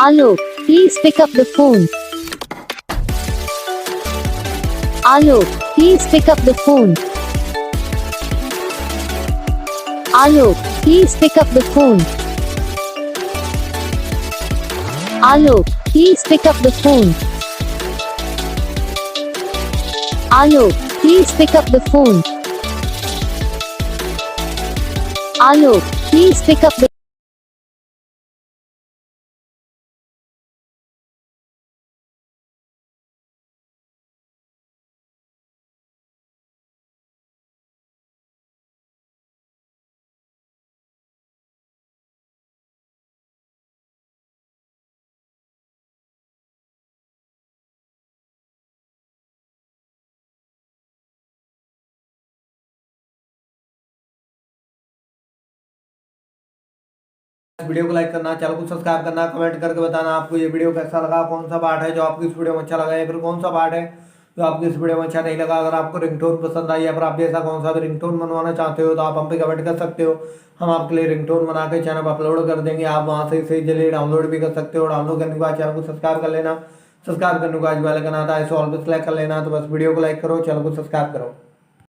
Alok, please pick up the phone. Alok, please pick up the phone. Alok, please pick up the phone. Alok, please pick up the phone. Alok, please pick up the phone. Alok, please pick up the video को like करना, channel को subscribe करना, comment करके बताना आपको ये video कैसा लगा, कौन सा पार्ट है जो आपको इस वीडियो में अच्छा लगा या फिर कौन सा पार्ट है जो आपको इस वीडियो में अच्छा नहीं लगा। अगर आपको रिंगटोन पसंद आई या फिर आप जैसा कौन सा भी रिंगटोन बनवाना चाहते हो तो आप हम पे कमेंट कर सकते हो। हम आपके लिए रिंगटोन बना के चैनल पर अपलोड कर देंगे। आप वहाँ से इसे जल्दी डाउनलोड भी कर सकते हो। डाउनलोड करने के बाद चैनल को सब्सक्राइब कर लेना। सब्सक्राइब करने के बाद बेल आइकन आता है, इसे ऑल पे सेलेक्ट कर लेना। तो बस वीडियो को लाइक करो, चैनल को सब्सक्राइब करो।